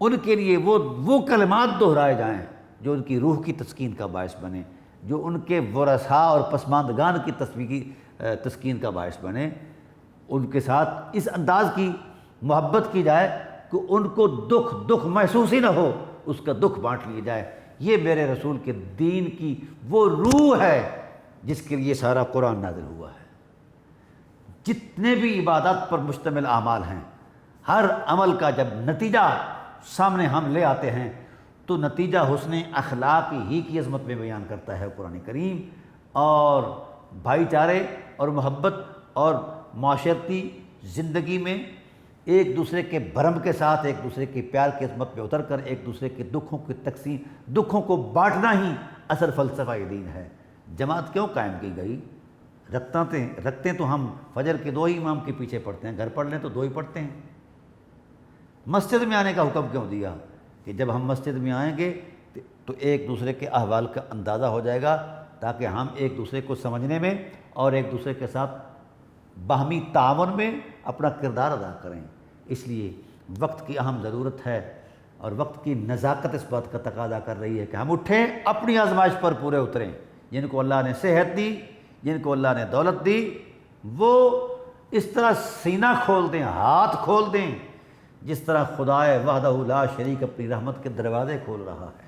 ان کے لیے وہ کلمات دہرائے جائیں جو ان کی روح کی تسکین کا باعث بنے، جو ان کے ورثاء اور پسماندگان کی تسکین کا باعث بنے۔ ان کے ساتھ اس انداز کی محبت کی جائے کہ ان کو دکھ محسوس ہی نہ ہو، اس کا دکھ بانٹ لیا جائے۔ یہ میرے رسول کے دین کی وہ روح ہے جس کے لیے سارا قرآن نازل ہوا ہے۔ جتنے بھی عبادات پر مشتمل اعمال ہیں، ہر عمل کا جب نتیجہ سامنے ہم لے آتے ہیں تو نتیجہ حسن اخلاق ہی کی عظمت میں بیان کرتا ہے قرآن کریم، اور بھائی چارے اور محبت اور معاشرتی زندگی میں ایک دوسرے کے بھرم کے ساتھ ایک دوسرے کے پیار کی عظمت میں اتر کر ایک دوسرے کے دکھوں کو بانٹنا ہی اصل فلسفہ دین ہے۔ جماعت کیوں قائم کی گئی؟ رکھتے تو ہم فجر کے 2 ہی امام کے پیچھے پڑھتے ہیں، گھر پڑھ لیں تو 2 ہی پڑھتے ہیں۔ مسجد میں آنے کا حکم کیوں دیا؟ کہ جب ہم مسجد میں آئیں گے تو ایک دوسرے کے احوال کا اندازہ ہو جائے گا، تاکہ ہم ایک دوسرے کو سمجھنے میں اور ایک دوسرے کے ساتھ باہمی تعاون میں اپنا کردار ادا کریں۔ اس لیے وقت کی اہم ضرورت ہے، اور وقت کی نزاکت اس بات کا تقاضا کر رہی ہے کہ ہم اٹھیں، اپنی آزمائش پر پورے اتریں۔ جن کو اللہ نے صحت دی، جن کو اللہ نے دولت دی، وہ اس طرح سینہ کھول دیں، ہاتھ کھول دیں، جس طرح خدائے وحدہ لا شریک اپنی رحمت کے دروازے کھول رہا ہے،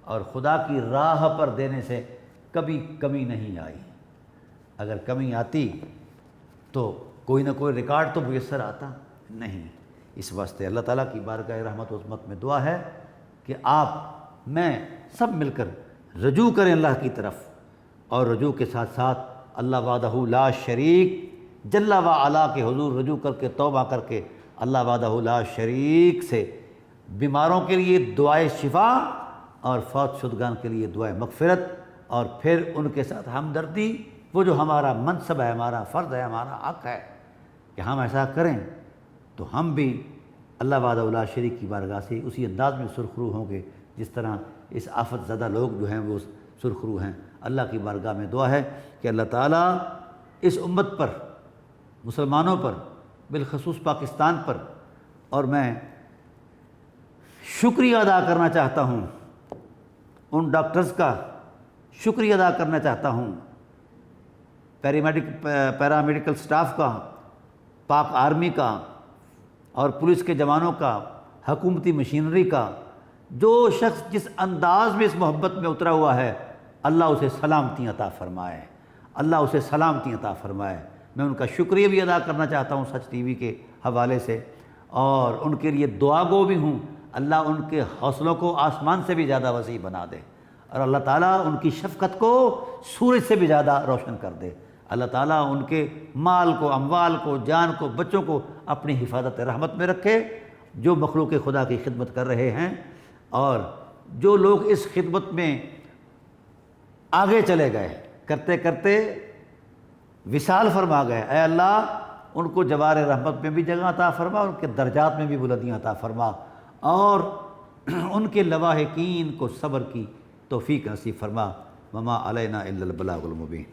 اور خدا کی راہ پر دینے سے کبھی کمی نہیں آئی۔ اگر کمی آتی تو کوئی نہ کوئی ریکارڈ تو میسر آتا نہیں۔ اس واسطے اللہ تعالیٰ کی بارگاہ رحمت و عظمت میں دعا ہے کہ آپ میں سب مل کر رجوع کریں اللہ کی طرف، اور رجوع کے ساتھ ساتھ اللہ وحدہ لا شریک جل و علا کے حضور رجوع کر کے توبہ کر کے اللہ وحدہ لا شریک سے بیماروں کے لیے دعائے شفا اور فوت شدگان کے لیے دعائے مغفرت، اور پھر ان کے ساتھ ہمدردی، وہ جو ہمارا منصب ہے، ہمارا فرض ہے، ہمارا حق ہے کہ ہم ایسا کریں، تو ہم بھی اللہ وحدہ لا شریک کی بارگاہ سے اسی انداز میں سرخرو ہوں گے جس طرح اس آفت زدہ لوگ جو ہیں وہ سرخرو ہیں۔ اللہ کی بارگاہ میں دعا ہے کہ اللہ تعالیٰ اس امت پر، مسلمانوں پر، بالخصوص پاکستان پر، اور میں شکریہ ادا کرنا چاہتا ہوں ان ڈاکٹرز کا، شکریہ ادا کرنا چاہتا ہوں پیرامیڈیکل سٹاف کا، پاک آرمی کا اور پولیس کے جوانوں کا، حکومتی مشینری کا۔ جو شخص جس انداز میں اس محبت میں اترا ہوا ہے، اللہ اسے سلامتی عطا فرمائے، اللہ اسے سلامتی عطا فرمائے۔ میں ان کا شکریہ بھی ادا کرنا چاہتا ہوں سچ ٹی وی کے حوالے سے، اور ان کے لیے دعا گو بھی ہوں، اللہ ان کے حوصلوں کو آسمان سے بھی زیادہ وسیع بنا دے، اور اللہ تعالیٰ ان کی شفقت کو سورج سے بھی زیادہ روشن کر دے۔ اللہ تعالیٰ ان کے مال کو، اموال کو، جان کو، بچوں کو اپنی حفاظت رحمت میں رکھے، جو مخلوق خدا کی خدمت کر رہے ہیں، اور جو لوگ اس خدمت میں آگے چلے گئے، کرتے کرتے وصال فرما گئے، اے اللہ ان کو جوار رحمت میں بھی جگہ عطا فرما، ان کے درجات میں بھی بلندیاں عطا فرما، اور ان کے لواحقین کو صبر کی توفیق نصیب فرما۔ وما علینا الا البلاغ المبین۔